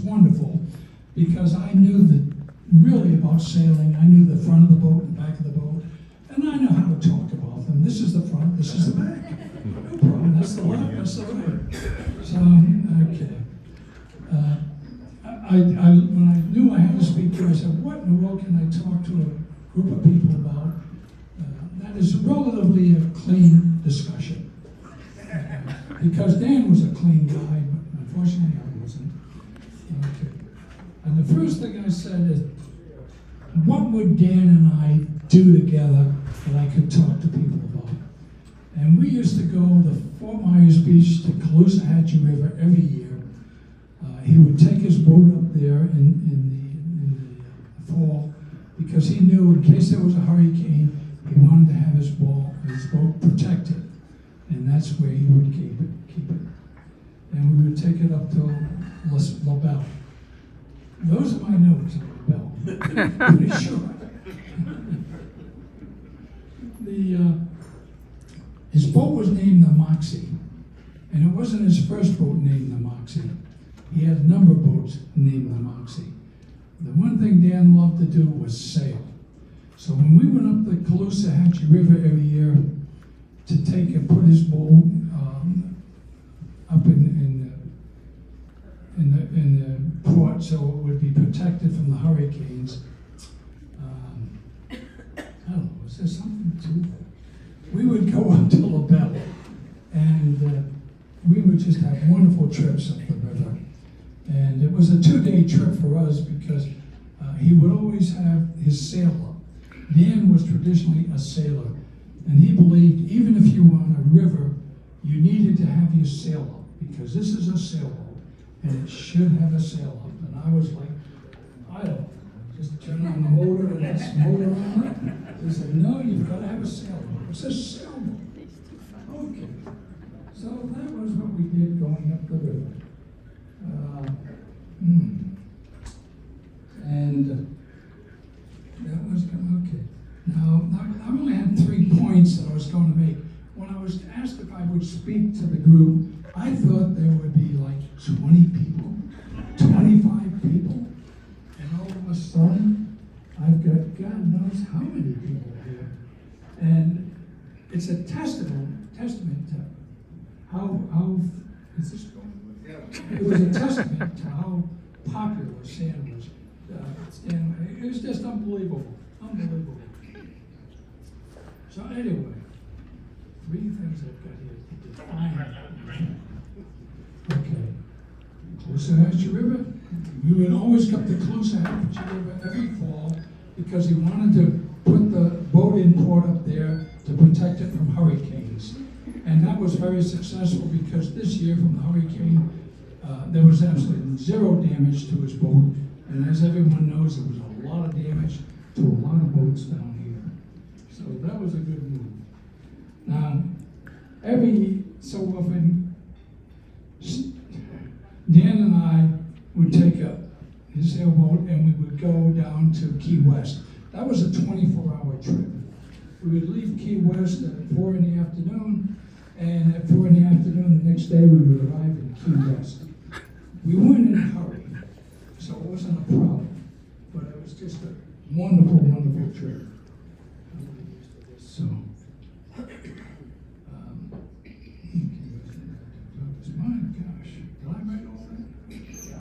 wonderful because I knew really about sailing. I knew the front of the boat and back of the boat, and I know how to talk about them. This is the front, this is the back. No problem, that's the left, that's the right. So, okay. When I knew I had to speak to, I said, what in the world can I talk to a group of people about? That is relatively a clean discussion. Because Dan was a clean guy, but unfortunately I wasn't. Okay. And the first thing I said is, what would Dan and I do together that I could talk to people about? And we used to go to Fort Myers Beach to Caloosahatchee River every year. He would take his boat up there in the fall because he knew in case there was a hurricane, he wanted to have his boat protected. And that's where he would keep it. And we would take it up to La Belle. Those are my notes on La Belle. Pretty sure. His boat was named the Moxie. And it wasn't his first boat named the Moxie. He had a number of boats named the Moxie. The one thing Dan loved to do was sail. So when we went up the Caloosahatchee River every year to take and put his boat up in the port so it would be protected from the hurricanes, I don't know, is there something to that? We would go up to La Belle and we would just have wonderful trips up the river. And it was a 2-day trip for us because he would always have his sail up. Dan was traditionally a sailor, and he believed even if you were on a river, you needed to have your sail up because this is a sailboat, and it should have a sail up. And I was like, I don't know, just turn on the motor and that's motor on it. He said, no, you've got to have a sailboat. It's a sailboat. Okay. So that was what we did going up the river. And that was okay. Now, I only had 3 points that I was going to make. When I was asked if I would speak to the group, I thought there would be like 20 people, 25 people, and all of a sudden, I've got God knows how many people here. And it's a testament to how is this going? It was a testament to how popular Stan was. It was just unbelievable. So anyway, 3 things I've got here to define. Okay. Caloosahatchee River. We would always come to Caloosahatchee River every fall because he wanted to put the boat in port up there to protect it from hurricanes. And that was very successful because this year from the hurricane, there was absolutely 0 damage to his boat. And as everyone knows, there was a lot of damage to a lot of boats down here. So that was a good move. Now, every so often, Dan and I would take his sailboat and we would go down to Key West. That was a 24-hour trip. We would leave Key West at 4 in the afternoon, and at 4 in the afternoon the next day we would arrive in Key West. We weren't in a hurry, so it wasn't a problem, but it was just a wonderful, wonderful trip.